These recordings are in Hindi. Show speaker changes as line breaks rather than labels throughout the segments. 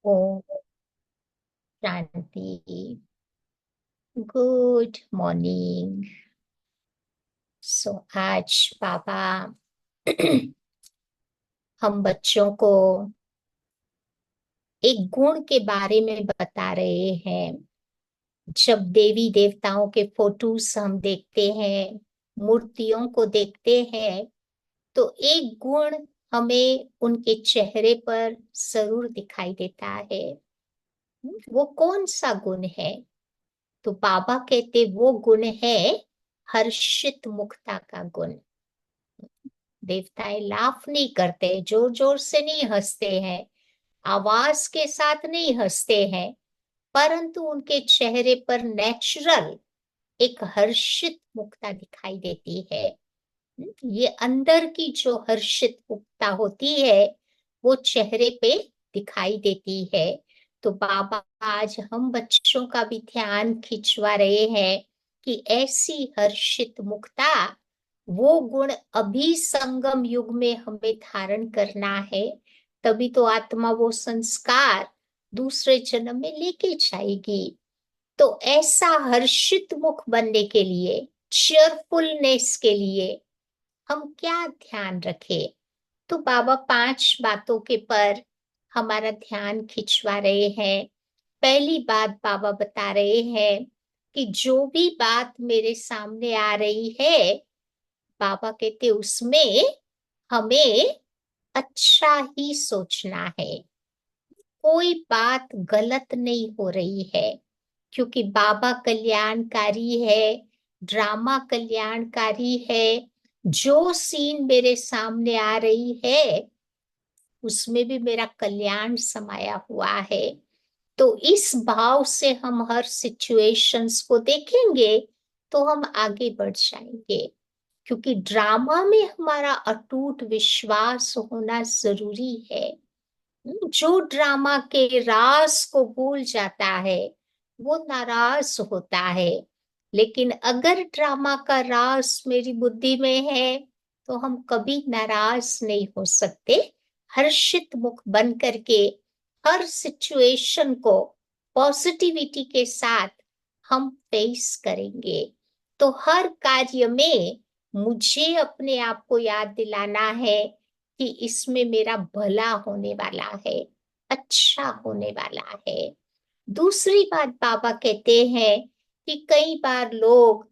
ओम शांति। Good morning. सो आज पापा हम बच्चों को एक गुण के बारे में बता रहे हैं। जब देवी देवताओं के फोटोज हम देखते हैं, मूर्तियों को देखते हैं, तो एक गुण हमें उनके चेहरे पर जरूर दिखाई देता है। वो कौन सा गुण है? तो बाबा कहते वो गुण है हर्षित मुखता का गुण। देवताएं लाफ नहीं करते, जोर जोर से नहीं हंसते हैं, आवाज के साथ नहीं हंसते हैं, परंतु उनके चेहरे पर नेचुरल एक हर्षित मुखता दिखाई देती है। ये अंदर की जो हर्षित मुखता होती है वो चेहरे पे दिखाई देती है। तो बाबा आज हम बच्चों का भी ध्यान खिंचवा रहे हैं कि ऐसी हर्षित मुखता, वो गुण अभी संगम युग में हमें धारण करना है। तभी तो आत्मा वो संस्कार दूसरे जन्म में लेके जाएगी। तो ऐसा हर्षित मुख बनने के लिए, चेयरफुलनेस के लिए हम क्या ध्यान रखें? तो बाबा 5 बातों के पर हमारा ध्यान खिंचवा रहे हैं। पहली बात बाबा बता रहे हैं कि जो भी बात मेरे सामने आ रही है, बाबा कहते उसमें हमें अच्छा ही सोचना है। कोई बात गलत नहीं हो रही है, क्योंकि बाबा कल्याणकारी है, ड्रामा कल्याणकारी है। जो सीन मेरे सामने आ रही है उसमें भी मेरा कल्याण समाया हुआ है। तो इस भाव से हम हर सिचुएशंस को देखेंगे तो हम आगे बढ़ जाएंगे। क्योंकि ड्रामा में हमारा अटूट विश्वास होना जरूरी है। जो ड्रामा के राज को भूल जाता है वो नाराज होता है। लेकिन अगर ड्रामा का राज मेरी बुद्धि में है तो हम कभी नाराज नहीं हो सकते। हर्षित मुख बन करके हर सिचुएशन को पॉजिटिविटी के साथ हम फेस करेंगे। तो हर कार्य में मुझे अपने आप को याद दिलाना है कि इसमें मेरा भला होने वाला है, अच्छा होने वाला है। दूसरी बात बाबा कहते हैं कि कई बार लोग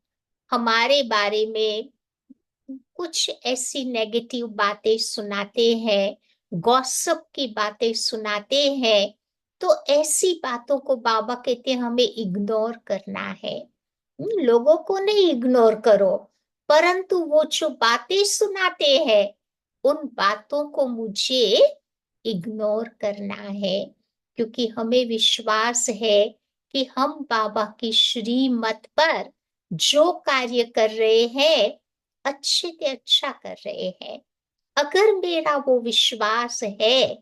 हमारे बारे में कुछ ऐसी नेगेटिव बातें सुनाते हैं, गॉसिप की बातें सुनाते हैं। तो ऐसी बातों को बाबा कहते हैं हमें इग्नोर करना है। लोगों को नहीं इग्नोर करो, परंतु वो जो बातें सुनाते हैं उन बातों को मुझे इग्नोर करना है। क्योंकि हमें विश्वास है कि हम बाबा की श्रीमत पर जो कार्य कर रहे हैं अच्छे से अच्छा कर रहे हैं। अगर मेरा वो विश्वास है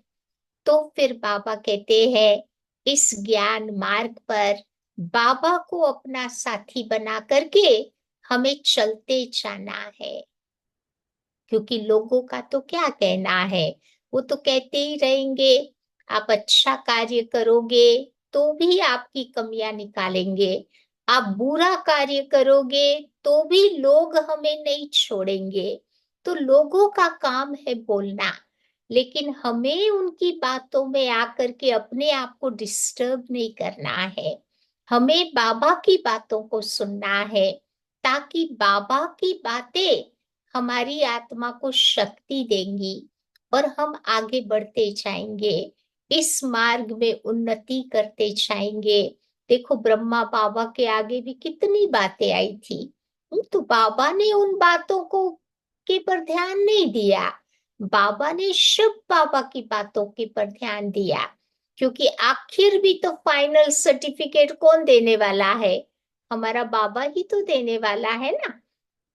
तो फिर बाबा कहते हैं इस ज्ञान मार्ग पर बाबा को अपना साथी बना करके हमें चलते जाना है। क्योंकि लोगों का तो क्या कहना है, वो तो कहते ही रहेंगे आप अच्छा कार्य करोगे तो भी आपकी कमियां निकालेंगे, आप बुरा कार्य करोगे तो भी लोग हमें नहीं छोड़ेंगे। तो लोगों का काम है बोलना, लेकिन हमें उनकी बातों में आकर के अपने आप को डिस्टर्ब नहीं करना है। हमें बाबा की बातों को सुनना है, ताकि बाबा की बातें हमारी आत्मा को शक्ति देंगी और हम आगे बढ़ते जाएंगे, इस मार्ग में उन्नति करते जाएंगे। देखो ब्रह्मा बाबा के आगे भी कितनी बातें आई थी, तो बाबा ने उन बातों को के पर ध्यान नहीं दिया। बाबा ने शिव बाबा की बातों के पर ध्यान दिया, क्योंकि आखिर भी तो फाइनल सर्टिफिकेट कौन देने वाला है? हमारा बाबा ही तो देने वाला है ना।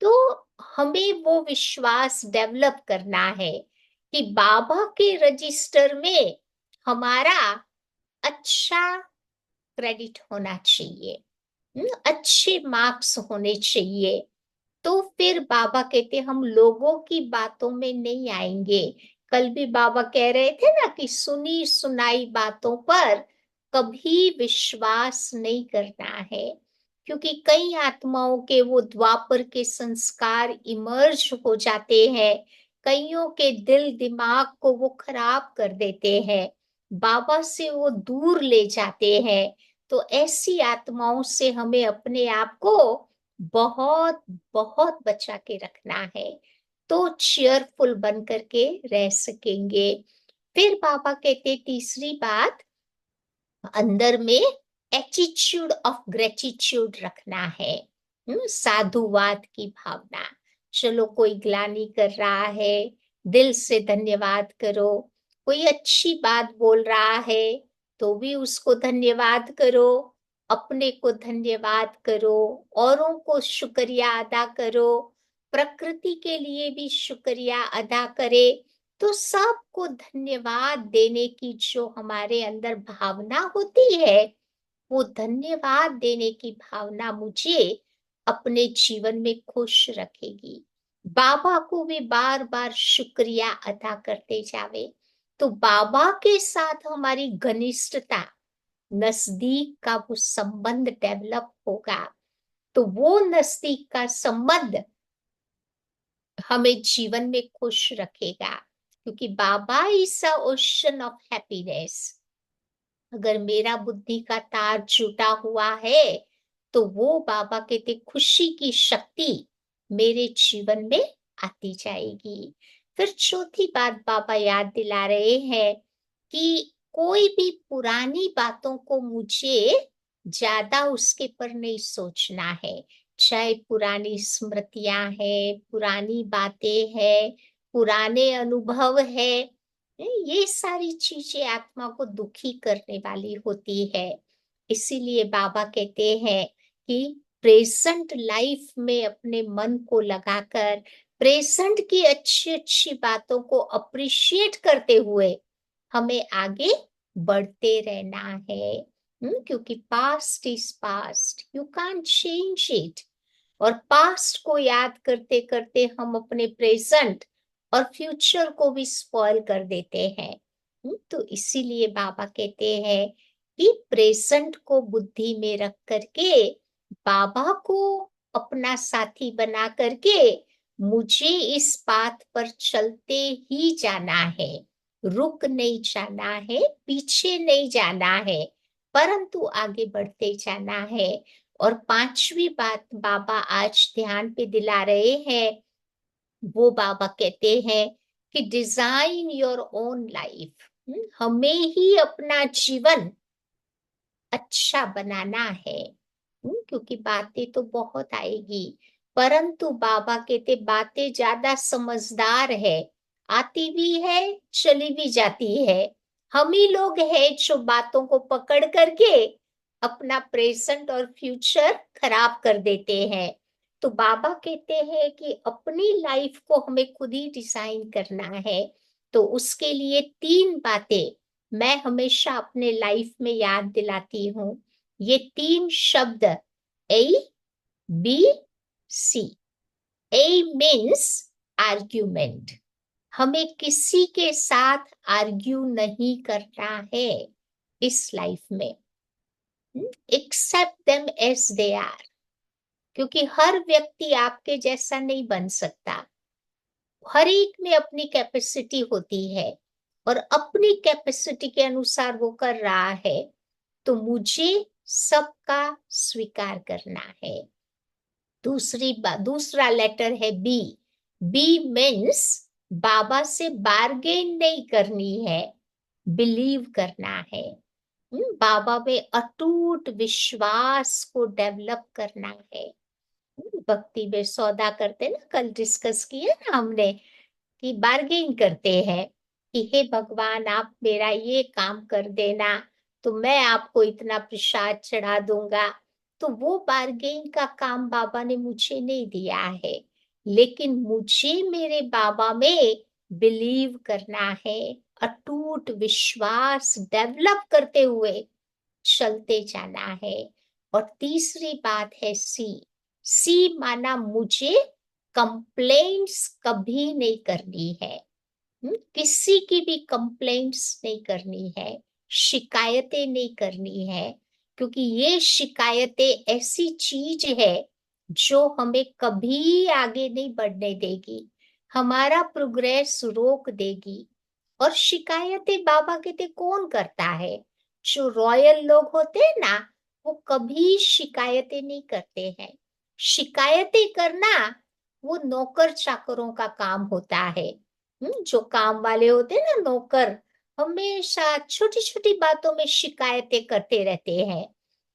तो हमें वो विश्वास डेवलप करना है कि बाबा के रजिस्टर में हमारा अच्छा क्रेडिट होना चाहिए, अच्छे मार्क्स होने चाहिए। तो फिर बाबा कहते हम लोगों की बातों में नहीं आएंगे। कल भी बाबा कह रहे थे ना कि सुनी सुनाई बातों पर कभी विश्वास नहीं करना है, क्योंकि कई आत्माओं के वो द्वापर के संस्कार इमर्ज हो जाते हैं, कईयों के दिल दिमाग को वो खराब कर देते हैं, बाबा से वो दूर ले जाते हैं। तो ऐसी आत्माओं से हमें अपने आप को बहुत बहुत बचा के रखना है, तो चीयरफुल बन करके रह सकेंगे। फिर बाबा कहते तीसरी बात, अंदर में एटीट्यूड ऑफ ग्रेटिट्यूड रखना है। साधुवाद की भावना। चलो कोई ग्लानि कर रहा है, दिल से धन्यवाद करो। कोई अच्छी बात बोल रहा है तो भी उसको धन्यवाद करो, अपने को धन्यवाद करो, औरों को शुक्रिया अदा करो, प्रकृति के लिए भी शुक्रिया अदा करे। तो सबको धन्यवाद देने की जो हमारे अंदर भावना होती है, वो धन्यवाद देने की भावना मुझे अपने जीवन में खुश रखेगी। बाबा को भी बार बार शुक्रिया अदा करते जावे, तो बाबा के साथ हमारी घनिष्ठता, नजदीक का वो संबंध डेवलप होगा। तो वो नजदीक का संबंध हमें जीवन में खुश रखेगा, क्योंकि Baba is a ocean of happiness. अगर मेरा बुद्धि का तार छूटा हुआ है तो वो बाबा कहते खुशी की शक्ति मेरे जीवन में आती जाएगी। फिर चौथी बात बाबा याद दिला रहे हैं कि कोई भी पुरानी बातों को मुझे ज्यादा उसके पर नहीं सोचना है। चाहे पुरानी स्मृतियां हैं, पुरानी बातें हैं, पुराने अनुभव है, ये सारी चीजें आत्मा को दुखी करने वाली होती है। इसीलिए बाबा कहते हैं कि प्रेजेंट लाइफ में अपने मन को लगाकर प्रेजेंट की अच्छी अच्छी बातों को अप्रिशिएट करते हुए हमें आगे बढ़ते रहना है। क्योंकि past is past, you can't change it. और पास्ट को याद करते करते हम अपने प्रेजेंट और फ्यूचर को भी स्पॉइल कर देते हैं। तो इसीलिए बाबा कहते हैं कि प्रेजेंट को बुद्धि में रख करके बाबा को अपना साथी बना करके मुझे इस पाथ पर चलते ही जाना है, रुक नहीं जाना है, पीछे नहीं जाना है, परंतु आगे बढ़ते जाना है। और पांचवी बात बाबा आज ध्यान पे दिला रहे हैं, वो बाबा कहते हैं कि डिजाइन योर ओन लाइफ। हमें ही अपना जीवन अच्छा बनाना है। क्योंकि बातें तो बहुत आएगी, परंतु बाबा कहते बातें ज्यादा समझदार है, आती भी है चली भी जाती है। हम ही लोग हैं जो बातों को पकड़ करके अपना प्रेजेंट और फ्यूचर खराब कर देते हैं। तो बाबा कहते हैं कि अपनी लाइफ को हमें खुद ही डिजाइन करना है। तो उसके लिए तीन बातें मैं हमेशा अपने लाइफ में याद दिलाती हूँ। ये तीन शब्द A B C। A means argument. हमें किसी के साथ आर्ग्यू नहीं करना है इस लाइफ में, accept them as they are. क्योंकि हर व्यक्ति आपके जैसा नहीं बन सकता, हर एक में अपनी कैपेसिटी होती है और अपनी कैपेसिटी के अनुसार वो कर रहा है। तो मुझे सबका स्वीकार करना है। दूसरा लेटर है बी। बी मीन्स बाबा से बार्गेन नहीं करनी है, बिलीव करना है। बाबा में अटूट विश्वास को डेवलप करना है। भक्ति में सौदा करते ना, कल डिस्कस किया ना हमने कि बार्गेन करते हैं कि हे भगवान आप मेरा ये काम कर देना तो मैं आपको इतना प्रसाद चढ़ा दूंगा। तो वो बार्गेन का काम बाबा ने मुझे नहीं दिया है, लेकिन मुझे मेरे बाबा में बिलीव करना है, अटूट विश्वास डेवलप करते हुए चलते जाना है। और तीसरी बात है सी। सी माना मुझे कंप्लेंट्स कभी नहीं करनी है। किसी की भी कंप्लेंट्स नहीं करनी है, शिकायतें नहीं करनी है, क्योंकि ये शिकायतें ऐसी चीज है जो हमें कभी आगे नहीं बढ़ने देगी, हमारा प्रोग्रेस रोक देगी। और शिकायतें बाबा कहते कौन करता है? जो रॉयल लोग होते हैं ना, वो कभी शिकायतें नहीं करते हैं। शिकायतें करना वो नौकर चाकरों का काम होता है। जो काम वाले होते हैं ना, नौकर, हमेशा छोटी छोटी बातों में शिकायतें करते रहते हैं।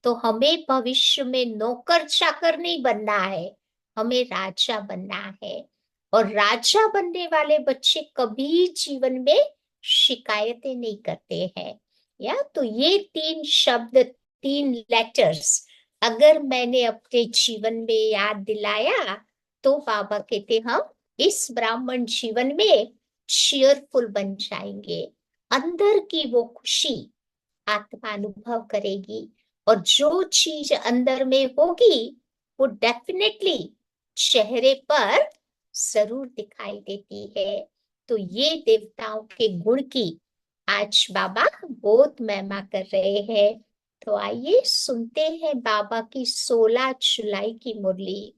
तो हमें भविष्य में नौकर चाकर नहीं बनना है, हमें राजा बनना है। और राजा बनने वाले बच्चे कभी जीवन में शिकायतें नहीं करते हैं। या तो ये 3 शब्द, 3 लेटर्स अगर मैंने अपने जीवन में याद दिलाया, तो बाबा कहते हम इस ब्राह्मण जीवन में चीयरफुल बन जाएंगे। अंदर की वो खुशी आत्मा अनुभव करेगी, और जो चीज अंदर में होगी वो डेफिनेटली चेहरे पर जरूर दिखाई देती है। तो ये देवताओं के गुण की आज बाबा बहुत महिमा कर रहे हैं। तो आइए सुनते हैं बाबा की 16 जुलाई की मुरली।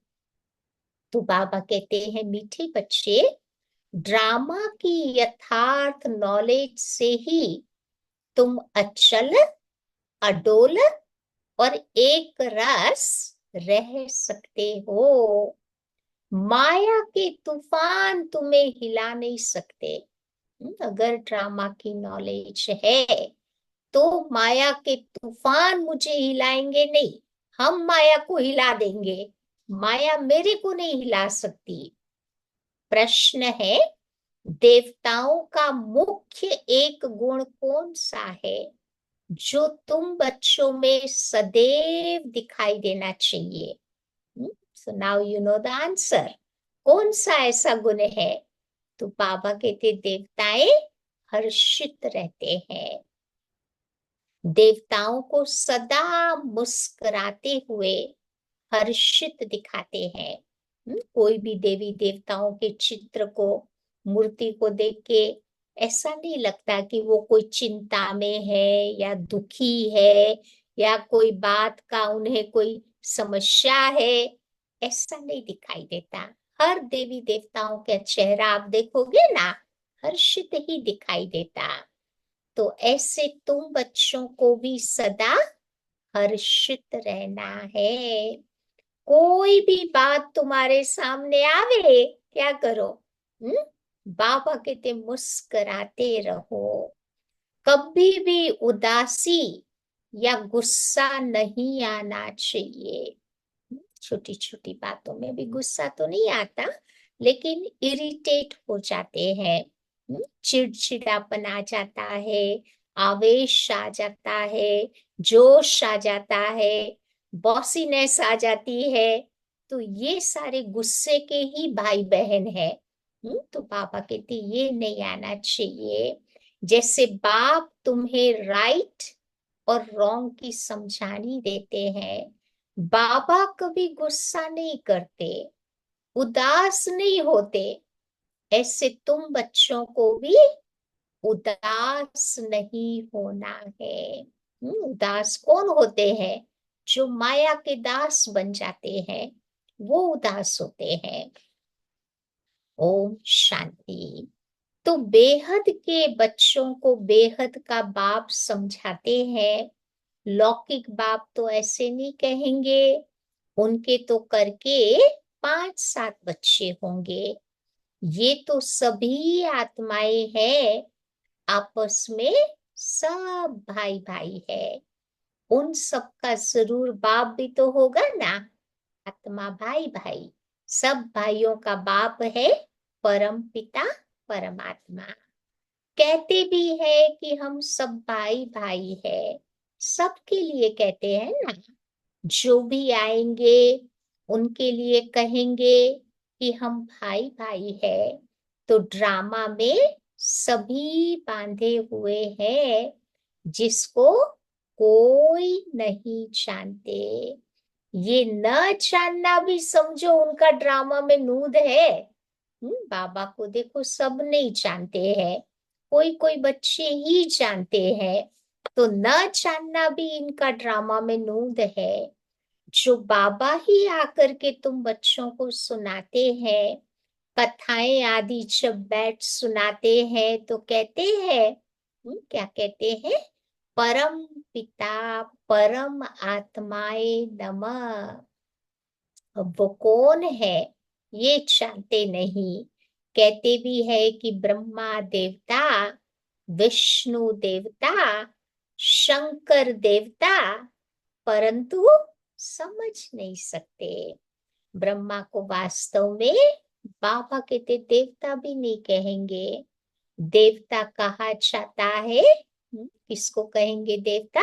तो बाबा कहते हैं, मीठे बच्चे, ड्रामा की यथार्थ नॉलेज से ही तुम अचल, अडोल और एक रस रह सकते हो। माया के तूफान तुम्हें हिला नहीं सकते। अगर ड्रामा की नॉलेज है तो माया के तूफान मुझे हिलाएंगे नहीं, हम माया को हिला देंगे, माया मेरे को नहीं हिला सकती। प्रश्न है, देवताओं का मुख्य एक गुण कौन सा है जो तुम बच्चों में सदैव दिखाई देना चाहिए? So now you know the answer. कौन सा ऐसा गुण है? तो बाबा कहते देवताएं हर्षित रहते हैं। देवताओं को सदा मुस्कुराते हुए हर्षित दिखाते हैं। कोई भी देवी देवताओं के चित्र को, मूर्ति को देख के ऐसा नहीं लगता कि वो कोई चिंता में है या दुखी है या कोई बात का उन्हें कोई समस्या है, ऐसा नहीं दिखाई देता। हर देवी देवताओं का चेहरा आप देखोगे ना, हर्षित ही दिखाई देता। तो ऐसे तुम बच्चों को भी सदा हर्षित रहना है। कोई भी बात तुम्हारे सामने आवे, क्या करो? हम्म बाबा कहते मुस्कुराते रहो। कभी भी उदासी या गुस्सा नहीं आना चाहिए। छोटी छोटी बातों में भी गुस्सा तो नहीं आता, लेकिन इरिटेट हो जाते हैं। चिड़चिड़ापन आ जाता है, आवेश आ जाता है, जोश आ जाता है, बॉसीनेस आ जाती है। तो ये सारे गुस्से के ही भाई बहन है। तो पापा कहते ये नहीं आना चाहिए। जैसे बाप तुम्हें राइट और रॉन्ग की समझानी देते हैं, बाबा कभी गुस्सा नहीं करते, उदास नहीं होते। ऐसे तुम बच्चों को भी उदास नहीं होना है। उदास कौन होते हैं? जो माया के दास बन जाते हैं, वो उदास होते हैं। ओम शांति। तो बेहद के बच्चों को बेहद का बाप समझाते हैं। लौकिक बाप तो ऐसे नहीं कहेंगे, उनके तो करके 5-7 बच्चे होंगे। ये तो सभी आत्माएं हैं, आपस में सब भाई भाई है। उन सबका जरूर बाप भी तो होगा ना। आत्मा भाई भाई, सब भाइयों का बाप है परम पिता परमात्मा। कहते भी है कि हम सब भाई भाई है, सबके लिए कहते हैं ना। जो भी आएंगे उनके लिए कहेंगे कि हम भाई भाई है। तो ड्रामा में सभी बांधे हुए हैं, जिसको कोई नहीं जानते। ये न जानना भी समझो उनका ड्रामा में नूद है। बाबा को देखो सब नहीं जानते हैं, कोई कोई बच्चे ही जानते हैं। तो न जानना भी इनका ड्रामा में नूंद है। जो बाबा ही आकर के तुम बच्चों को सुनाते हैं, कथाएं आदि जब बैठ सुनाते हैं तो कहते हैं, क्या कहते हैं? परम पिता परम आत्माए नमः। अब वो कौन है ये जानते नहीं। कहते भी है कि ब्रह्मा देवता, विष्णु देवता, शंकर देवता, परंतु समझ नहीं सकते। ब्रह्मा को वास्तव में बाबा कहते देवता भी नहीं कहेंगे। देवता कहा जाता है, किसको कहेंगे देवता?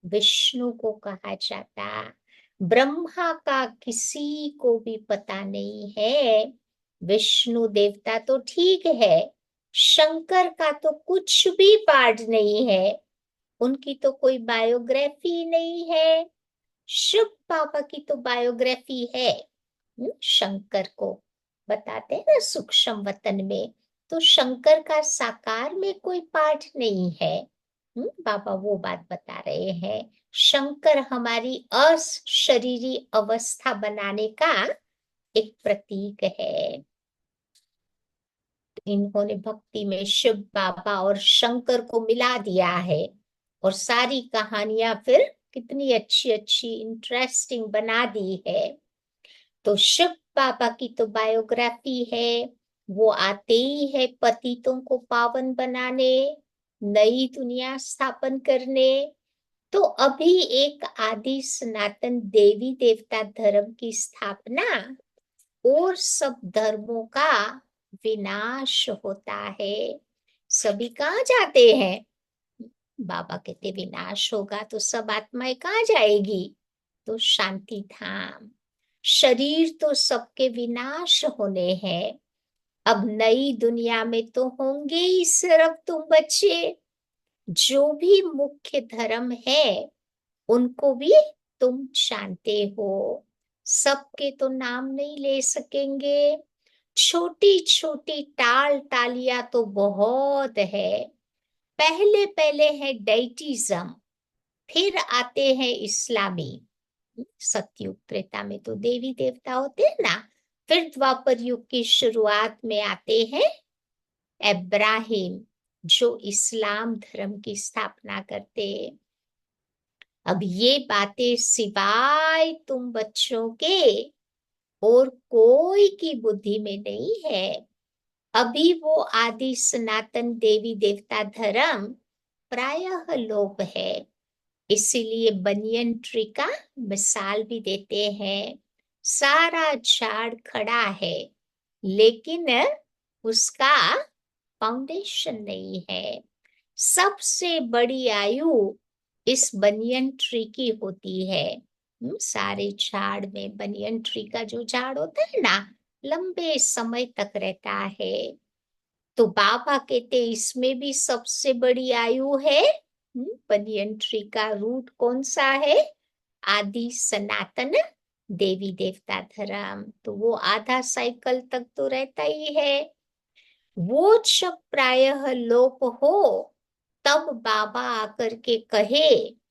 विष्णु को कहा जाता। ब्रह्मा का किसी को भी पता नहीं है। विष्णु देवता तो ठीक है, शंकर का तो कुछ भी पाठ नहीं है, उनकी तो कोई बायोग्राफी नहीं है। शिव बाबा की तो बायोग्राफी है। शंकर को बताते हैं ना सूक्ष्म वतन में, तो शंकर का साकार में कोई पाठ नहीं है। बाबा वो बात बता रहे हैं। शंकर हमारी अशरीरी अवस्था बनाने का एक प्रतीक है। इन्होंने भक्ति में शिव बाबा और शंकर को मिला दिया है, और सारी कहानियां फिर कितनी अच्छी अच्छी इंटरेस्टिंग बना दी है। तो शिव बाबा की तो बायोग्राफी है, वो आते ही है पतितों को पावन बनाने, नई दुनिया स्थापन करने। तो अभी एक आदि सनातन देवी देवता धर्म की स्थापना और सब धर्मों का विनाश होता है। सभी कहाँ जाते हैं? बाबा कहते विनाश होगा तो सब आत्माएं कहाँ जाएगी? तो शांति धाम। शरीर तो सबके विनाश होने हैं। अब नई दुनिया में तो होंगे ही सिर्फ तुम बच्चे। जो भी मुख्य धर्म है उनको भी तुम जानते हो। सबके तो नाम नहीं ले सकेंगे। छोटी छोटी टाल टालियां तो बहुत है। पहले पहले है डेइटिज्म, फिर आते हैं इस्लामी। सतयुग त्रेता में तो देवी देवता होते हैं ना। फिर द्वापर युग की शुरुआत में आते हैं इब्राहिम, जो इस्लाम धर्म की स्थापना करते। अब ये बातें सिवाय तुम बच्चों के और कोई की बुद्धि में नहीं है। अभी वो आदि सनातन देवी देवता धर्म प्रायः लोप है। इसीलिए बनियन ट्री का मिसाल भी देते हैं। सारा झाड़ खड़ा है, लेकिन उसका फाउंडेशन नहीं है। सबसे बड़ी आयु इस बनियन ट्री की होती है। सारे झाड़ में बनियन ट्री का जो झाड़ होता है ना, लंबे समय तक रहता है। तो बाबा कहते इसमें भी सबसे बड़ी आयु है। बनियन ट्री का रूट कौन सा है? आदि सनातन देवी देवता धर्म। तो वो आधा साइकिल तक तो रहता ही है। वो जब प्रायः लोप हो, तब बाबा आकर के कहे,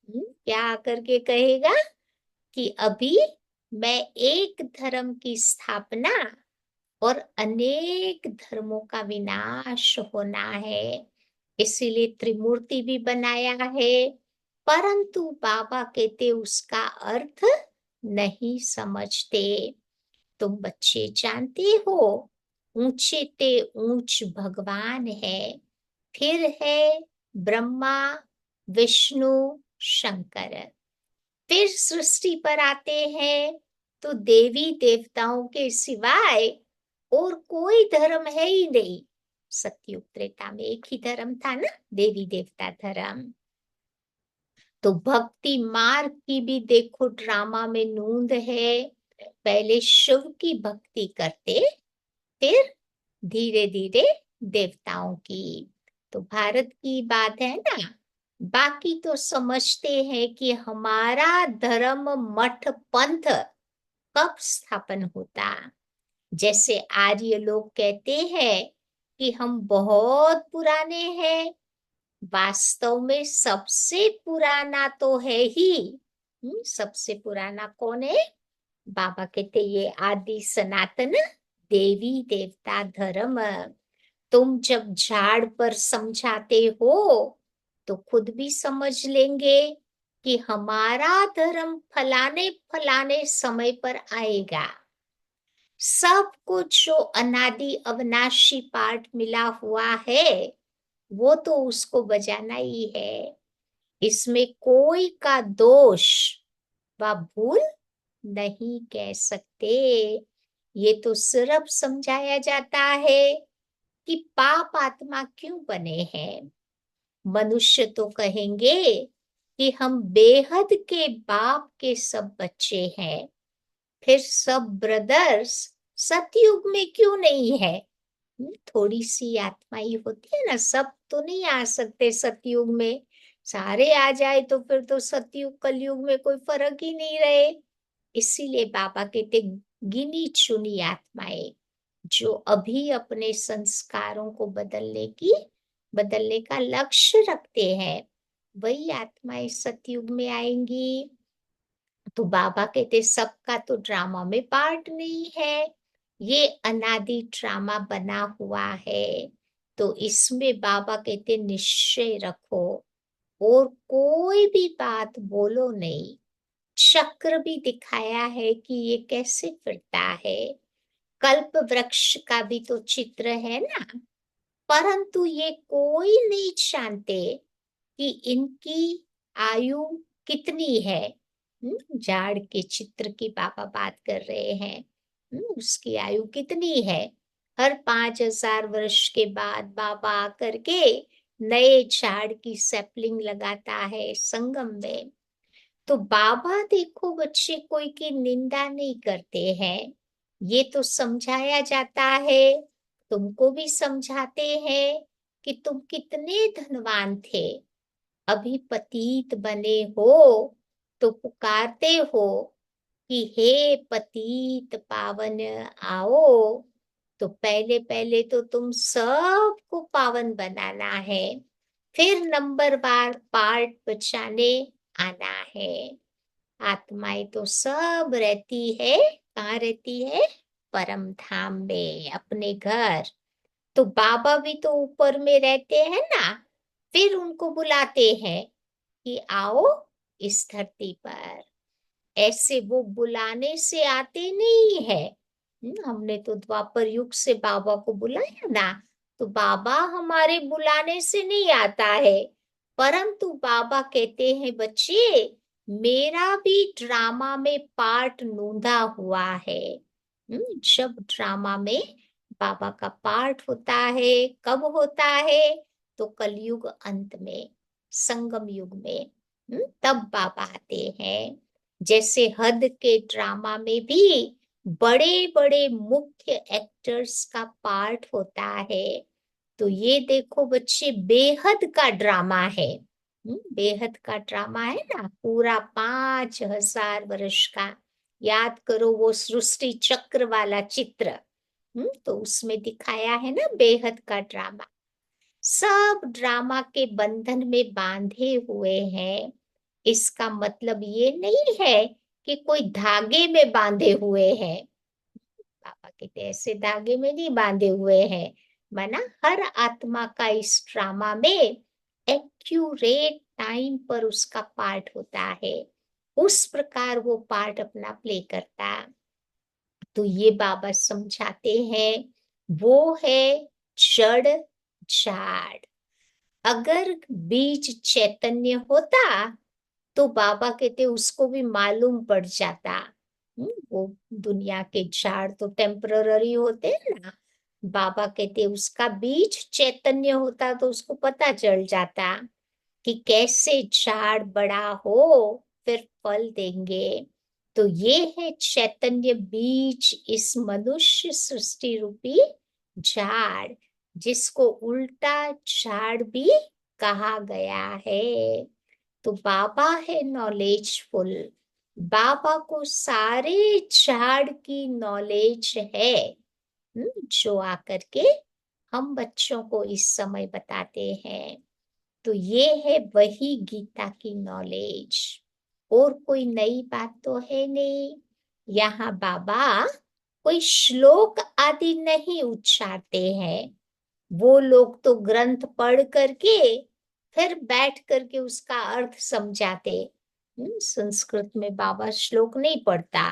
क्या आकर के कहेगा? कि अभी मैं एक धर्म की स्थापना और अनेक धर्मों का विनाश होना है। इसीलिए त्रिमूर्ति भी बनाया है। परंतु बाबा कहते उसका अर्थ नहीं समझते। तुम बच्चे जानते हो, ऊंचे ते ऊंच भगवान है, फिर है ब्रह्मा, विष्णु, शंकर। फिर सृष्टि पर आते हैं तो देवी देवताओं के सिवाय और कोई धर्म है ही नहीं। सतयुग त्रेता में एक ही धर्म था ना, देवी देवता धर्म। तो भक्ति मार्ग की भी देखो ड्रामा में नूंद है। पहले शिव की भक्ति करते, फिर धीरे धीरे देवताओं की। तो भारत की बात है ना। बाकी तो समझते हैं कि हमारा धर्म मठ पंथ कब स्थापन होता। जैसे आर्य लोग कहते हैं कि हम बहुत पुराने हैं, वास्तव में सबसे पुराना तो है ही। सबसे पुराना कौन है? बाबा कहते ये आदि सनातन देवी देवता धर्म। तुम जब झाड़ पर समझाते हो तो खुद भी समझ लेंगे कि हमारा धर्म फलाने फलाने समय पर आएगा। सब कुछ जो अनादि अविनाशी पाठ मिला हुआ है वो तो उसको बजाना ही है। इसमें कोई का दोष व भूल नहीं कह सकते। ये तो सिर्फ समझाया जाता है कि पाप आत्मा क्यों बने हैं। मनुष्य तो कहेंगे कि हम बेहद के बाप के सब बच्चे हैं, फिर सब ब्रदर्स सतयुग में क्यों नहीं है? थोड़ी सी आत्मा ही होती है ना, सब तो नहीं आ सकते सतयुग में। सारे आ जाए तो फिर तो सतयुग कलयुग में कोई फर्क ही नहीं रहे। इसीलिए बाबा कहते गिनी चुनी आत्माएं जो अभी अपने संस्कारों को बदलने का लक्ष्य रखते हैं, वही आत्माएं सतयुग में आएंगी। तो बाबा कहते सबका तो ड्रामा में पार्ट नहीं है, ये अनादि ड्रामा बना हुआ है। तो इसमें बाबा कहते निश्चय रखो और कोई भी बात बोलो नहीं। चक्र भी दिखाया है कि ये कैसे फिरता है। कल्प वृक्ष का भी तो चित्र है ना, परंतु ये कोई नहीं जानते कि इनकी आयु कितनी है। झाड़ के चित्र की बाबा बात कर रहे हैं। उसकी आयु कितनी है। हर 5,000 वर्ष के बाद बाबा आकर के नए झाड़ की सैपलिंग लगाता है संगम में। तो बाबा देखो बच्चे कोई की निंदा नहीं करते हैं। ये तो समझाया जाता है, तुमको भी समझाते हैं कि तुम कितने धनवान थे, अभी पतित बने हो तो पुकारते हो कि हे पतित पावन आओ। तो पहले पहले तो तुम सबको पावन बनाना है, फिर नंबरवार पार्ट बचाने आना है। आत्माएं तो सब रहती है, कहाँ रहती है? परम धाम में, अपने घर। तो बाबा भी तो ऊपर में रहते हैं ना, फिर उनको बुलाते हैं कि आओ इस धरती पर। ऐसे वो बुलाने से आते नहीं है। हमने तो द्वापर युग से बाबा को बुलाया ना, तो बाबा हमारे बुलाने से नहीं आता है, परंतु बाबा कहते हैं बच्चे मेरा भी ड्रामा में पार्ट नोंदा हुआ है। जब ड्रामा में बाबा का पार्ट होता है, कब होता है? तो कलयुग अंत में, संगम युग में। तब बाबा आते हैं। जैसे हद के ड्रामा में भी बड़े बड़े मुख्य एक्टर्स का पार्ट होता है। तो ये देखो बच्चे बेहद का ड्रामा है। बेहद का ड्रामा है ना, पूरा 5,000 वर्ष का। याद करो वो सृष्टि चक्र वाला चित्र। तो उसमें दिखाया है ना बेहद का ड्रामा। सब ड्रामा के बंधन में बांधे हुए हैं। इसका मतलब ये नहीं है कि कोई धागे में बांधे हुए हैं। पापा कहते ऐसे धागे में नहीं बांधे हुए हैं। माना हर आत्मा का इस ड्रामा में एक्यूरेट टाइम पर उसका पार्ट होता है, उस प्रकार वो पार्ट अपना प्ले करता। तो ये बाबा समझाते हैं वो है जड़ झाड़। अगर बीज चैतन्य होता तो बाबा कहते उसको भी मालूम पड़ जाता। वो दुनिया के झाड़ तो टेम्पररी होते हैं ना, बाबा कहते उसका बीज चैतन्य होता तो उसको पता चल जाता कि कैसे झाड़ बड़ा हो फिर फल देंगे। तो ये है चैतन्य बीज, इस मनुष्य सृष्टि रूपी झाड़, जिसको उल्टा झाड़ भी कहा गया है। तो बाबा है नॉलेजफुल, बाबा को सारे झाड़ की नॉलेज है, जो आकर के हम बच्चों को इस समय बताते हैं। तो ये है वही गीता की नॉलेज, और कोई नई बात तो है नहीं। यहाँ बाबा कोई श्लोक आदि नहीं उच्चारते हैं। वो लोग तो ग्रंथ पढ़ करके फिर बैठ करके उसका अर्थ समझाते। संस्कृत में बाबा श्लोक नहीं पढ़ता।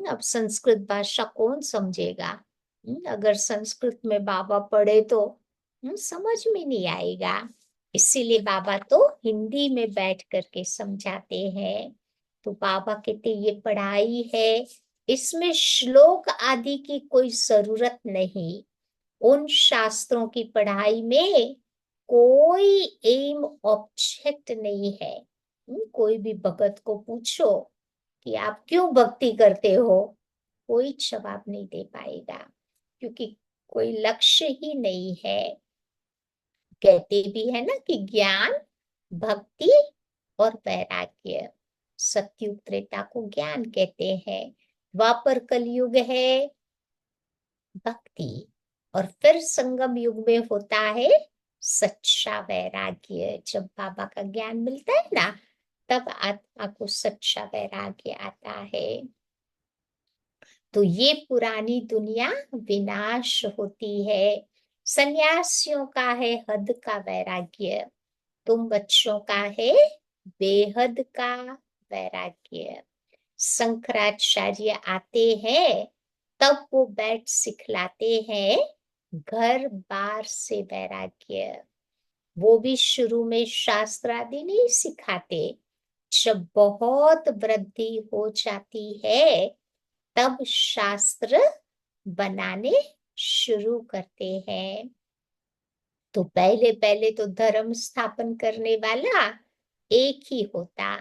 अब संस्कृत भाषा कौन समझेगा? अगर संस्कृत में बाबा पढ़े तो समझ में नहीं आएगा। इसीलिए बाबा तो हिंदी में बैठ करके समझाते हैं। तो बाबा कहते ये पढ़ाई है, इसमें श्लोक आदि की कोई जरूरत नहीं। उन शास्त्रों की पढ़ाई में कोई एम ऑब्जेक्ट नहीं है। कोई भी भगत को पूछो कि आप क्यों भक्ति करते हो, कोई जवाब नहीं दे पाएगा, क्योंकि कोई लक्ष्य ही नहीं है। कहते भी है ना कि ज्ञान, भक्ति और वैराग्य। सतयुग त्रेता को ज्ञान कहते हैं, द्वापर कलयुग है भक्ति, और फिर संगम युग में होता है सच्चा वैराग्य। जब बाबा का ज्ञान मिलता है ना, तब आत्मा को सच्चा वैराग्य आता है। तो ये पुरानी दुनिया विनाश होती है। सन्यासियों का है हद का वैराग्य, तुम बच्चों का है बेहद का वैराग्य। शंकराचार्य आते हैं, तब वो बैठ सिखलाते हैं घर बार से वैराग्य। वो भी शुरू में शास्त्र आदि नहीं सिखाते। जब बहुत वृद्धि हो जाती है, तब शास्त्र बनाने शुरू करते हैं। तो पहले पहले तो धर्म स्थापन करने वाला एक ही होता,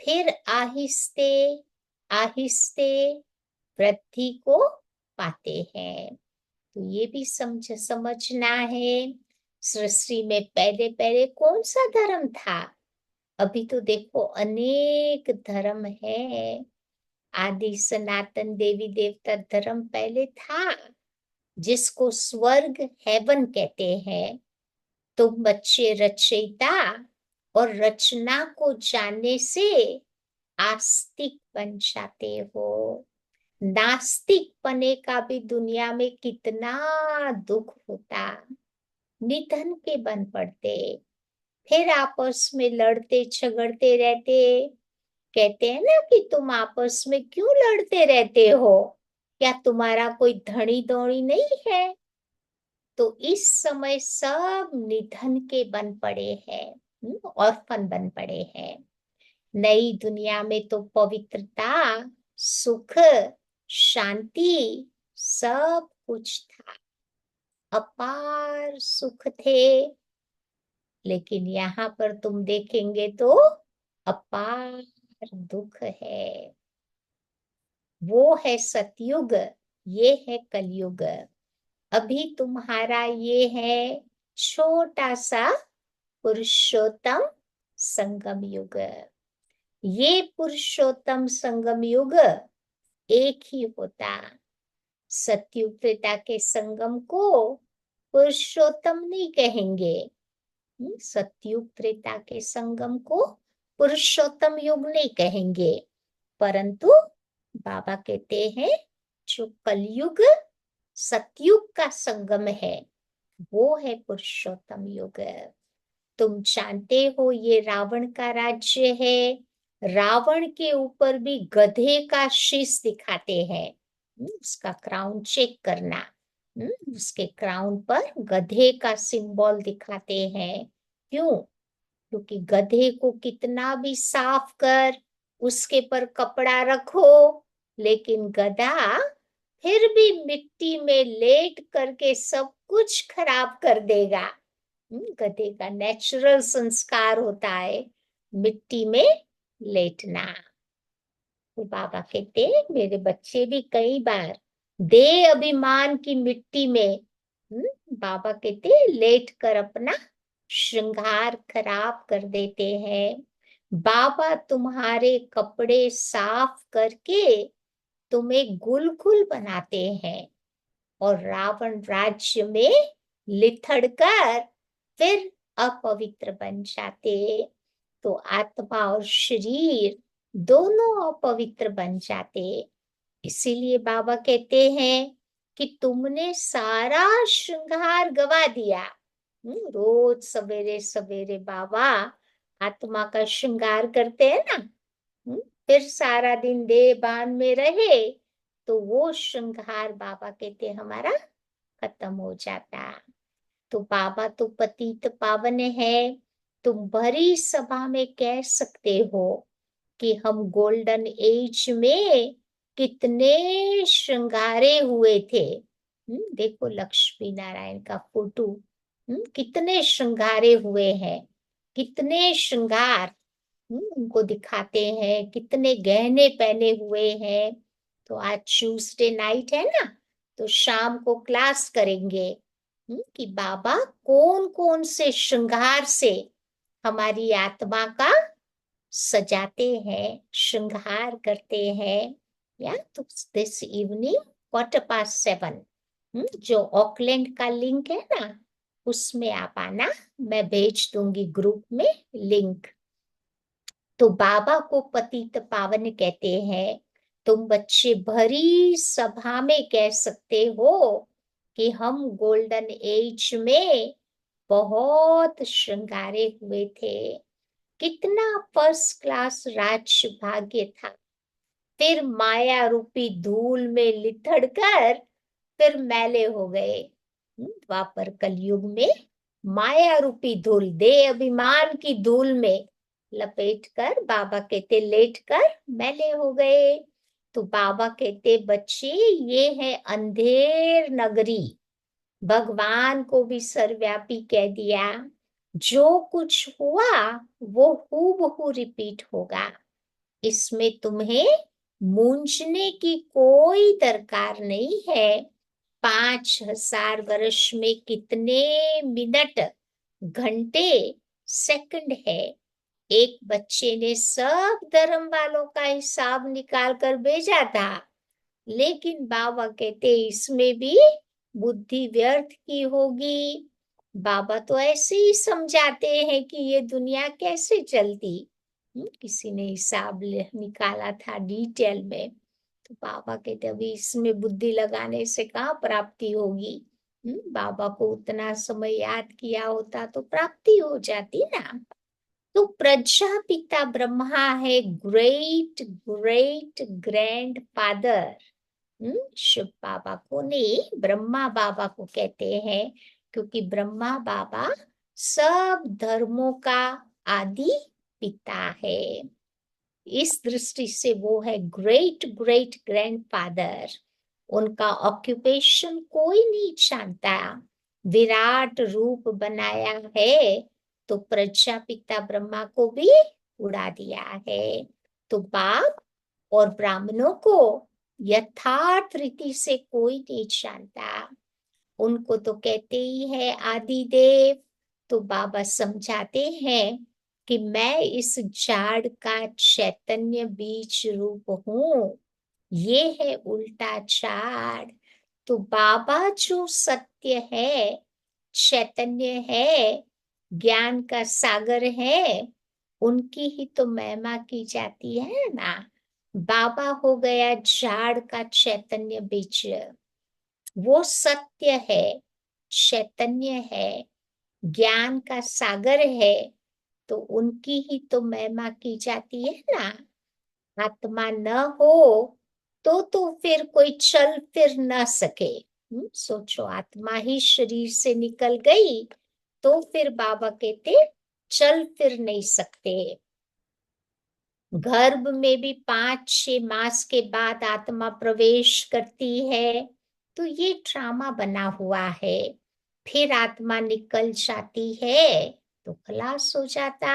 फिर आहिस्ते आहिस्ते वृद्धि को पाते हैं। तो ये भी समझना है, सृष्टि में पहले पहले कौन सा धर्म था? अभी तो देखो अनेक धर्म है। आदि सनातन देवी देवता धर्म पहले था, जिसको स्वर्ग हेवन कहते हैं। तुम बच्चे रचयिता और रचना को जानने से आस्तिक बन जाते हो। नास्तिक पने का भी दुनिया में कितना दुख होता, निधन के बन पड़ते, फिर आपस में लड़ते झगड़ते रहते। कहते हैं ना कि तुम आपस में क्यों लड़ते रहते हो, क्या तुम्हारा कोई धनी दौड़ी नहीं है? तो इस समय सब निधन के बन पड़े हैं, ऑर्फन बन पड़े हैं। नई दुनिया में तो पवित्रता, सुख, शांति सब कुछ था, अपार सुख थे। लेकिन यहाँ पर तुम देखेंगे तो अपार दुख है। वो है सतयुग, ये है कलयुग। अभी तुम्हारा ये है छोटा सा पुरुषोत्तम संगम युग। ये पुरुषोत्तम संगम युग एक ही होता। सतयुग त्रेता के संगम को पुरुषोत्तम नहीं कहेंगे। सतयुग त्रेता के संगम को पुरुषोत्तम युग नहीं कहेंगे, परंतु बाबा कहते हैं जो कलयुग सतयुग का संगम है, वो है पुरुषोत्तम युग। तुम जानते हो ये रावण का राज्य है। रावण के ऊपर भी गधे का शीश दिखाते हैं। उसका क्राउन चेक करना। उसके क्राउन पर गधे का सिंबल दिखाते हैं। क्यों? क्योंकि गधे को कितना भी साफ कर, उसके पर कपड़ा रखो, लेकिन गधा फिर भी मिट्टी में लेट करके सब कुछ खराब कर देगा। गधे का नेचुरल संस्कार होता है मिट्टी में लेटना। तो बाबा कहते हैं मेरे बच्चे भी कई बार दे अभिमान की मिट्टी में, बाबा कहते हैं लेट कर अपना श्रृंगार खराब कर देते हैं। बाबा तुम्हारे कपड़े साफ करके तुम्हें गुलगुल बनाते हैं और रावण राज्य में लिथड़ कर फिर अपवित्र बन जाते। तो आत्मा और शरीर दोनों अपवित्र बन जाते। इसीलिए बाबा कहते हैं कि तुमने सारा श्रृंगार गवा दिया। रोज सवेरे सवेरे बाबा आत्मा का श्रृंगार करते हैं ना। हम्म, फिर सारा दिन देह बान में रहे तो वो श्रृंगार बाबा कहते हमारा खत्म हो जाता। तो बाबा तो पतित पावन है। तुम भरी सभा में कह सकते हो कि हम गोल्डन एज में कितने श्रृंगारे हुए थे। देखो लक्ष्मी नारायण का फोटो, कितने श्रृंगारे हुए हैं, कितने श्रृंगार उनको दिखाते हैं, कितने गहने पहने हुए हैं। तो आज ट्यूसडे नाइट है ना, तो शाम को क्लास करेंगे कि बाबा कौन कौन से श्रृंगार से हमारी आत्मा का सजाते हैं, श्रृंगार करते हैं। या तो दिस इवनिंग 7:15 जो ऑकलैंड का लिंक है ना, उसमें आप आना, मैं भेज दूंगी ग्रुप में लिंक। तो बाबा को पतित पावन कहते हैं। तुम बच्चे भरी सभा में कह सकते हो कि हम गोल्डन एज में बहुत श्रृंगारे हुए थे, कितना फर्स्ट क्लास राज्य भाग्य था। फिर माया रूपी धूल में लिथड़ कर फिर मैले हो गए। द्वापर कलयुग में माया रूपी धूल, दे अभिमान की धूल में लपेट कर बाबा कहते लेट कर मैले हो गए। तो बाबा कहते बच्चे ये है अंधेर नगरी। भगवान को भी सर्वव्यापी कह दिया। जो कुछ हुआ वो हूबहू रिपीट होगा। इसमें तुम्हें मूंझने की कोई दरकार नहीं है। 5,000 वर्ष में कितने मिनट, घंटे, सेकंड है। एक बच्चे ने सब धर्म वालों का हिसाब निकाल कर भेजा था, लेकिन बाबा कहते इसमें भी बुद्धि व्यर्थ की होगी। बाबा तो ऐसे ही समझाते हैं कि ये दुनिया कैसे चलती। किसी ने हिसाब निकाला था डिटेल में, तो बाबा कहते अभी इसमें बुद्धि लगाने से कहाँ प्राप्ति होगी। बाबा को उतना समय याद किया होता तो प्राप्ति हो जाती ना। तो प्रजापिता ब्रह्मा है great great grand father. Shiv Baba को नहीं, ब्रह्मा बाबा को कहते हैं, क्योंकि ब्रह्मा बाबा सब धर्मों का आदि पिता है। इस दृष्टि से वो है ग्रेट ग्रेट ग्रैंडफादर। उनका ऑक्यूपेशन कोई नहीं जानता। विराट रूप बनाया है तो प्रजापिता ब्रह्मा को भी उड़ा दिया है। तो बाप और ब्राह्मणों को यथार्थ रीति से कोई नहीं जानता। उनको तो कहते ही है आदि देव। तो बाबा समझाते हैं कि मैं इस झाड़ का चैतन्य बीज रूप हूँ, ये है उल्टा झाड़। तो बाबा जो सत्य है, चैतन्य है, ज्ञान का सागर है, उनकी ही तो महिमा की जाती है ना। बाबा हो गया झाड़ का चैतन्य बीज, वो सत्य है, चैतन्य है, ज्ञान का सागर है, तो उनकी ही तो महिमा की जाती है ना। आत्मा न हो तो फिर कोई चल फिर न सके। सोचो आत्मा ही शरीर से निकल गई तो फिर बाबा कहते चल फिर नहीं सकते। गर्भ में भी 5-6 मास के बाद आत्मा प्रवेश करती है, तो ये ड्रामा बना हुआ है। फिर आत्मा निकल जाती है तो खलास हो जाता।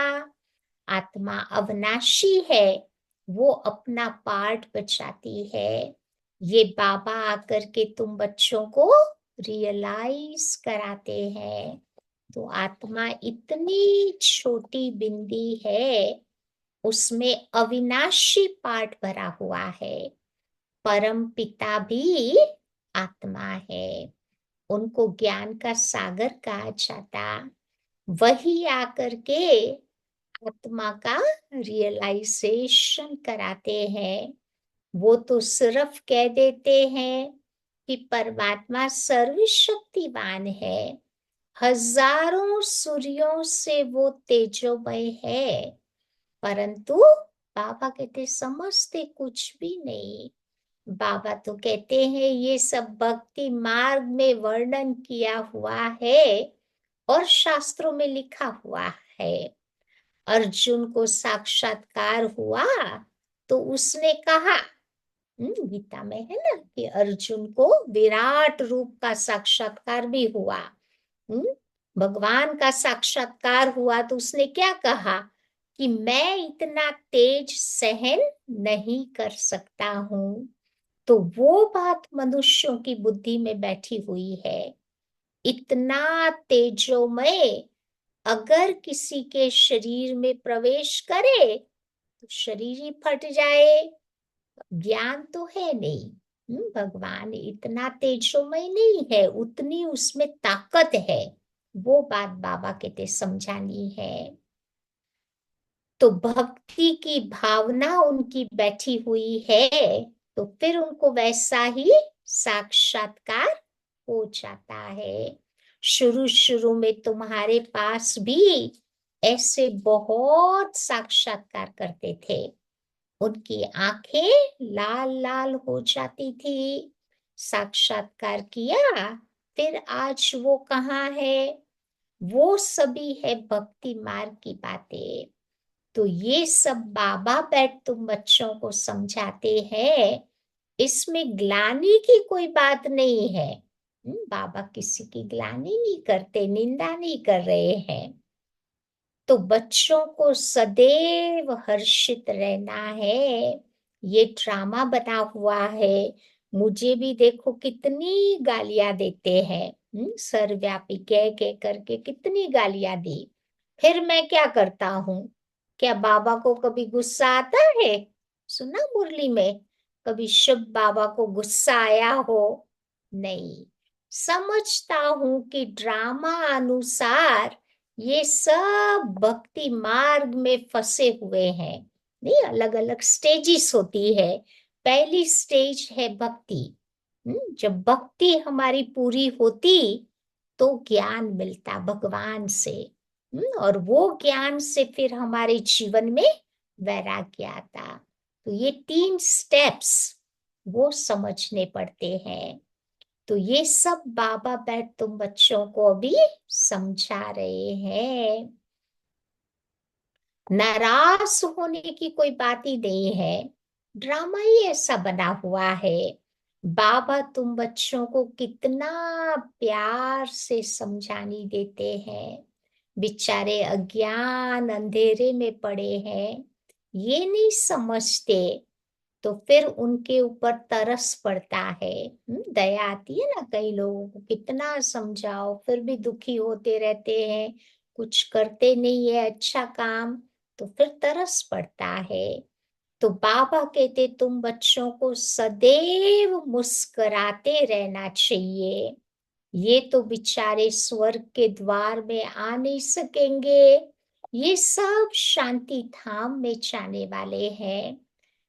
आत्मा अविनाशी है, वो अपना पार्ट बचाती है। ये बाबा आकर के तुम बच्चों को रियलाइज कराते हैं। तो आत्मा इतनी छोटी बिंदी है, उसमें अविनाशी पाठ भरा हुआ है। परम पिता भी आत्मा है, उनको ज्ञान का सागर कहा जाता। वही आकर के आत्मा का रियलाइजेशन कराते हैं। वो तो सिर्फ कह देते हैं कि परमात्मा सर्वशक्तिवान है, हजारों सूर्यों से वो तेजोमय है, परंतु बाबा कहते समझते कुछ भी नहीं। बाबा तो कहते हैं ये सब भक्ति मार्ग में वर्णन किया हुआ है और शास्त्रों में लिखा हुआ है। अर्जुन को साक्षात्कार हुआ तो उसने कहा, गीता में है ना कि अर्जुन को विराट रूप का साक्षात्कार भी हुआ। भगवान का साक्षात्कार हुआ तो उसने क्या कहा कि मैं इतना तेज सहन नहीं कर सकता हूं। तो वो बात मनुष्यों की बुद्धि में बैठी हुई है। इतना तेजोमय अगर किसी के शरीर में प्रवेश करे तो शरीर ही फट जाए। ज्ञान तो है नहीं। भगवान इतना तेजोमय नहीं है, उतनी उसमें ताकत है। वो बात बाबा कहते समझानी है। तो भक्ति की भावना उनकी बैठी हुई है, तो फिर उनको वैसा ही साक्षात्कार हो जाता है। शुरू शुरू में तुम्हारे पास भी ऐसे बहुत साक्षात्कार करते थे, उनकी आंखें लाल लाल हो जाती थी। साक्षात्कार किया, फिर आज वो कहाँ है? वो सभी है भक्ति मार्ग की बातें। तो ये सब बाबा बैठ तुम बच्चों को समझाते हैं, इसमें ग्लानि की कोई बात नहीं है। बाबा किसी की ग्लानि नहीं करते, निंदा नहीं कर रहे हैं। तो बच्चों को सदैव हर्षित रहना है। ये ड्रामा बना हुआ है। मुझे भी देखो कितनी गालियां देते हैं, सर्वव्यापी कह कह करके कितनी गालियां दी। फिर मैं क्या करता हूँ? क्या बाबा को कभी गुस्सा आता है? सुना मुरली में कभी शुभ बाबा को गुस्सा आया हो? नहीं। समझता हूं कि ड्रामा अनुसार ये सब भक्ति मार्ग में फंसे हुए हैं। नहीं, अलग अलग स्टेजेस होती है। पहली स्टेज है भक्ति। जब भक्ति हमारी पूरी होती तो ज्ञान मिलता भगवान से। और वो ज्ञान से फिर हमारे जीवन में वैराग्य आता। तो ये 3 स्टेप्स वो समझने पड़ते हैं। तो ये सब बाबा बैठ तुम बच्चों को अभी समझा रहे हैं। नाराज होने की कोई बात ही नहीं है, ड्रामा ही ऐसा बना हुआ है। बाबा तुम बच्चों को कितना प्यार से समझानी देते हैं। बेचारे अज्ञान अंधेरे में पड़े हैं, ये नहीं समझते। तो फिर उनके ऊपर तरस पड़ता है। दया आती है ना, कई लोगों को कितना समझाओ फिर भी दुखी होते रहते हैं, कुछ करते नहीं है अच्छा काम, तो फिर तरस पड़ता है। तो बाबा कहते तुम बच्चों को सदैव मुस्कुराते रहना चाहिए। ये तो बेचारे स्वर्ग के द्वार में आ नहीं सकेंगे, ये सब शांति धाम में जाने वाले हैं।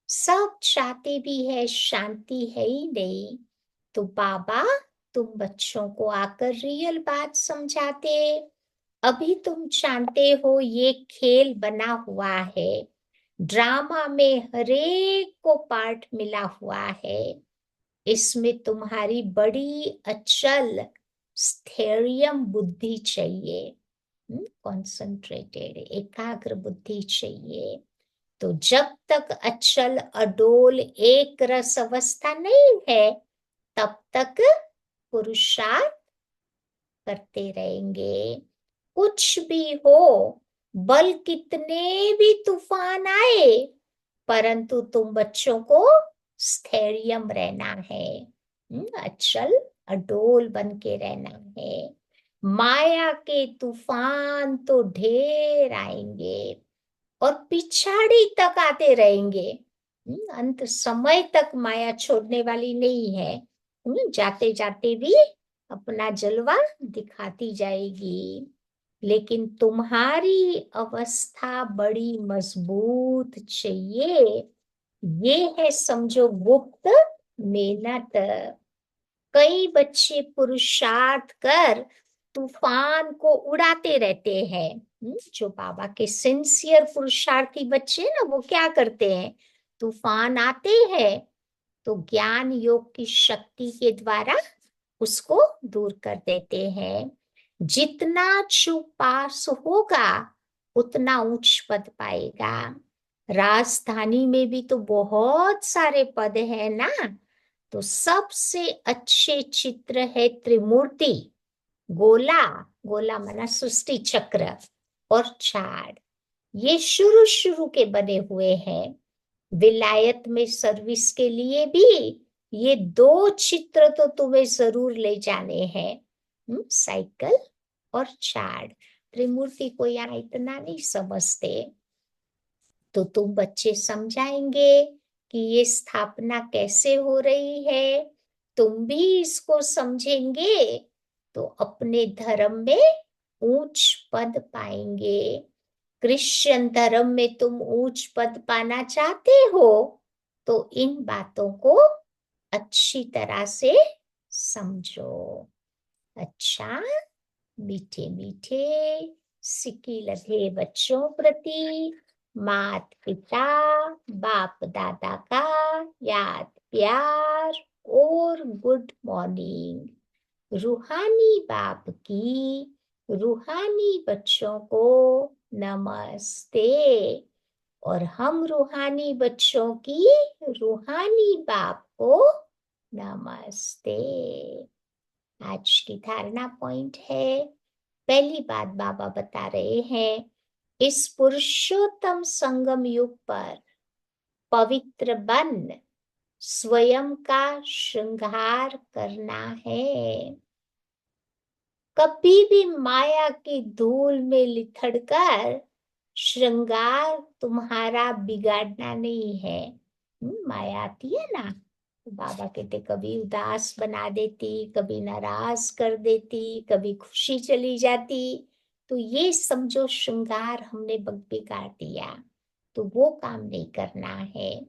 सब चाहते भी है, शांति है ही नहीं। तो बाबा तुम बच्चों को आकर रियल बात समझाते। अभी तुम जानते हो ये खेल बना हुआ है, ड्रामा में हरेक को पार्ट मिला हुआ है। इसमें तुम्हारी बड़ी अचल स्थैर्यम बुद्धि चाहिए, कॉन्सेंट्रेटेड एकाग्र बुद्धि चाहिए। तो जब तक अचल अडोल एक रस अवस्था नहीं है, तब तक पुरुषार्थ करते रहेंगे। कुछ भी हो, बल कितने भी तूफान आए, परंतु तुम बच्चों को स्थैर्यम रहना है। अचल अडोल बन के रहना है। माया के तूफान तो ढेर आएंगे, और पिछाड़ी तक आते रहेंगे। अंत समय तक माया छोड़ने वाली नहीं है। जाते जाते भी अपना जलवा दिखाती जाएगी। लेकिन तुम्हारी अवस्था बड़ी मजबूत चाहिए। ये है समझो गुप्त मेहनत। कई बच्चे पुरुषार्थ कर तूफान को उड़ाते रहते हैं। जो बाबा के सिंसियर पुरुषार्थी बच्चे ना, वो क्या करते हैं, तूफान आते हैं तो ज्ञान योग की शक्ति के द्वारा उसको दूर कर देते हैं। जितना पास होगा उतना उच्च पद पाएगा। राजधानी में भी तो बहुत सारे पद है ना। तो सबसे अच्छे चित्र है त्रिमूर्ति, गोला, गोला माना सृष्टि चक्र, और झाड़। ये शुरू शुरू के बने हुए हैं। विलायत में सर्विस के लिए भी ये दो चित्र तो तुम्हें जरूर ले जाने हैं। साइकिल और झाड़। त्रिमूर्ति को यहाँ इतना नहीं समझते, तो तुम बच्चे समझाएंगे कि ये स्थापना कैसे हो रही है। तुम भी इसको समझेंगे तो अपने धर्म में ऊंच पद पाएंगे। क्रिश्चियन धर्म में तुम ऊंच पद पाना चाहते हो तो इन बातों को अच्छी तरह से समझो। अच्छा, मीठे मीठे सिक्की लगे बच्चों प्रति मात पिता बाप दादा का याद प्यार और गुड मॉर्निंग। रूहानी बाप की रूहानी बच्चों को नमस्ते। और हम रूहानी बच्चों की रूहानी बाप को नमस्ते। आज की धारणा पॉइंट है, पहली बात बाबा बता रहे हैं, इस पुरुषोत्तम संगम युग पर पवित्र बन स्वयं का श्रृंगार करना है। कभी भी माया की धूल में लिथड़कर श्रृंगार तुम्हारा बिगाड़ना नहीं है। माया आती है ना, तो बाबा कहते कभी उदास बना देती, कभी नाराज कर देती, कभी खुशी चली जाती। तो ये समझो श्रृंगार हमने बिगाड़ दिया, तो वो काम नहीं करना है।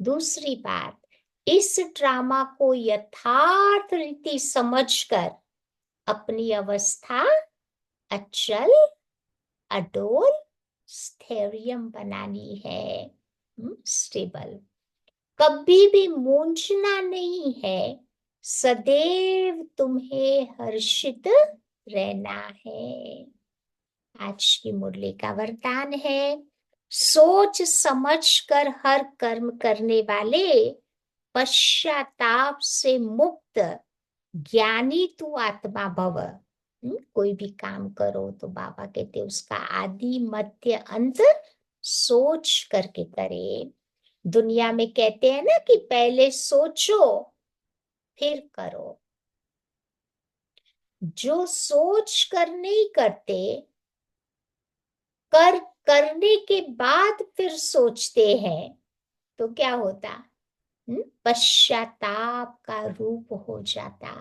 दूसरी बात, इस ड्रामा को यथार्थ रीति समझकर अपनी अवस्था अचल अडोल स्थैर्यम बनानी है। स्टेबल, कभी भी मूंझना नहीं है। सदैव तुम्हें हर्षित रहना है। आज की मुरली का वरदान है, सोच समझ कर हर कर्म करने वाले पश्चाताप से मुक्त ज्ञानी तू आत्मा भव। कोई भी काम करो तो बाबा कहते उसका आदि मध्य अंत सोच करके करे। दुनिया में कहते हैं ना कि पहले सोचो फिर करो। जो सोच कर नहीं करते, करने के बाद फिर सोचते हैं, तो क्या होता, पश्चाताप का रूप हो जाता।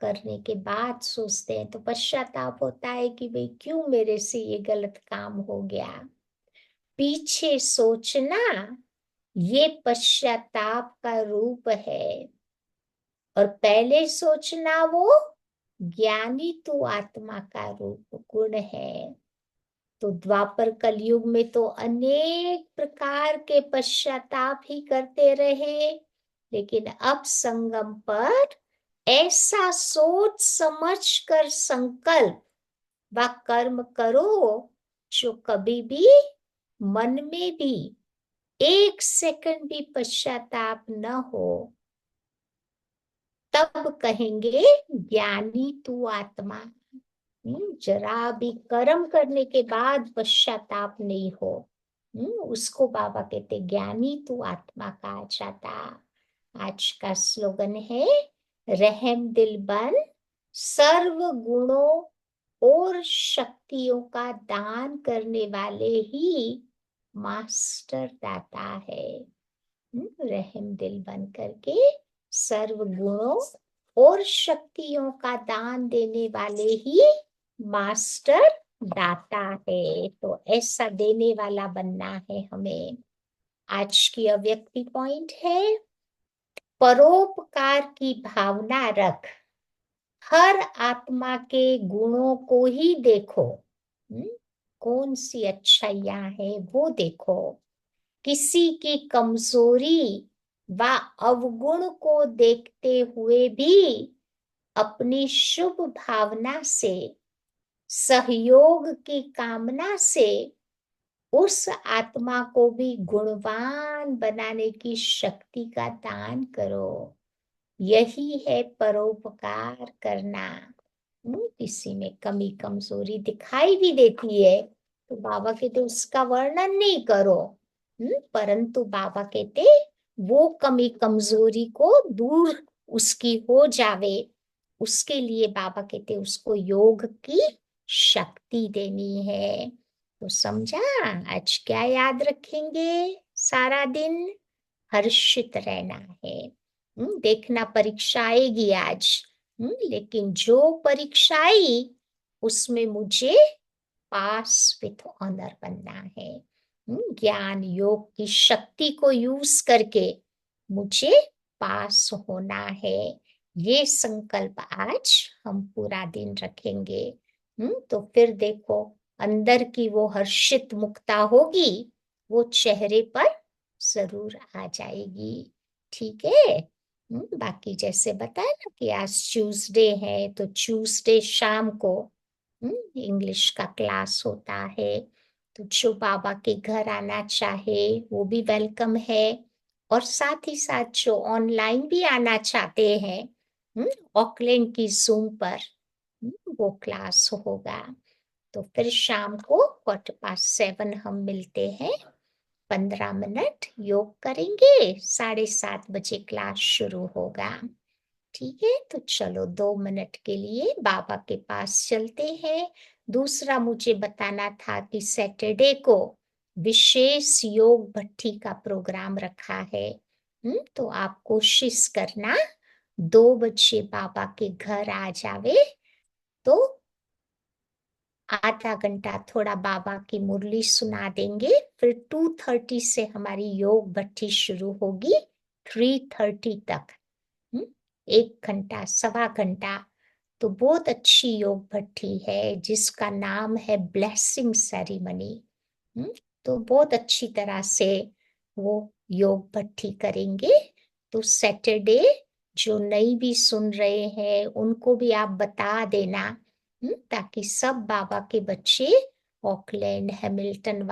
करने के बाद सोचते हैं तो पश्चाताप होता है कि भाई क्यों मेरे से ये गलत काम हो गया। पीछे सोचना ये पश्चाताप का रूप है, और पहले सोचना वो ज्ञानी तू आत्मा का रूप गुण है। तो द्वापर कलयुग में तो अनेक प्रकार के पश्चाताप ही करते रहे, लेकिन अब संगम पर ऐसा सोच समझ कर संकल्प व कर्म करो जो कभी भी मन में भी एक सेकंड भी पश्चाताप न हो। तब कहेंगे ज्ञानी तू आत्मा। जरा भी कर्म करने के बाद पश्चाताप नहीं हो, उसको बाबा कहते ज्ञानी तू आत्मा कहा जाता। आज का स्लोगन है, रहम दिल बन सर्व गुणों और शक्तियों का दान करने वाले ही मास्टर दाता है। रहम दिल बन करके सर्व गुणों और शक्तियों का दान देने वाले ही मास्टर दाता है। तो ऐसा देने वाला बनना है हमें। आज की अव्यक्ति पॉइंट है, परोपकार की भावना रख, हर आत्मा के गुणों को ही देखो। कौन सी अच्छाइयां है वो देखो। किसी की कमजोरी व अवगुण को देखते हुए भी अपनी शुभ भावना से, सहयोग की कामना से उस आत्मा को भी गुणवान बनाने की शक्ति का दान करो। यही है परोपकार करना। किसी में कमी कमजोरी दिखाई भी देती है तो बाबा कहते उसका वर्णन नहीं करो। परंतु बाबा कहते वो कमी कमजोरी को दूर उसकी हो जावे, उसके लिए बाबा कहते उसको योग की शक्ति देनी है। तो समझा? आज क्या याद रखेंगे सारा दिन? हर्षित रहना है। देखना परीक्षा आएगी आज, लेकिन जो परीक्षा आई उसमें मुझे पास विथ ऑनर बनना है। ज्ञान योग की शक्ति को यूज करके मुझे पास होना है। ये संकल्प आज हम पूरा दिन रखेंगे। तो फिर देखो अंदर की वो हर्षित मुक्ता होगी, वो चेहरे पर जरूर आ जाएगी। ठीक है? बाकी जैसे बताया ना कि आज ट्यूसडे है तो ट्यूसडे शाम को इंग्लिश का क्लास होता है। तो जो बाबा के घर आना चाहे वो भी वेलकम है, और साथ ही साथ जो ऑनलाइन भी आना चाहते हैं ऑकलैंड की जूम पर वो क्लास होगा। तो फिर शाम को 7:15 हम मिलते हैं। 15 मिनट योग करेंगे, 7:30 बजे क्लास शुरू होगा। ठीक है? तो चलो 2 मिनट के लिए बाबा के पास चलते हैं। दूसरा मुझे बताना था कि सैटरडे को विशेष योग भट्टी का प्रोग्राम रखा है। तो आप कोशिश करना 2 बजे बाबा के घर आ जावे, तो आधा घंटा थोड़ा बाबा की मुरली सुना देंगे। फिर 2:30 से हमारी योग भट्टी शुरू होगी 3:30 तक। 1 घंटा 1.25 घंटा। तो बहुत अच्छी योग भट्टी है जिसका नाम है ब्लेसिंग सेरेमनी। तो बहुत अच्छी तरह से वो योग भट्टी करेंगे। तो सैटरडे जो नई भी सुन रहे हैं उनको भी आप बता देना, ताकि सब बाबा के बच्चे ऑकलैंड हैमिल्टन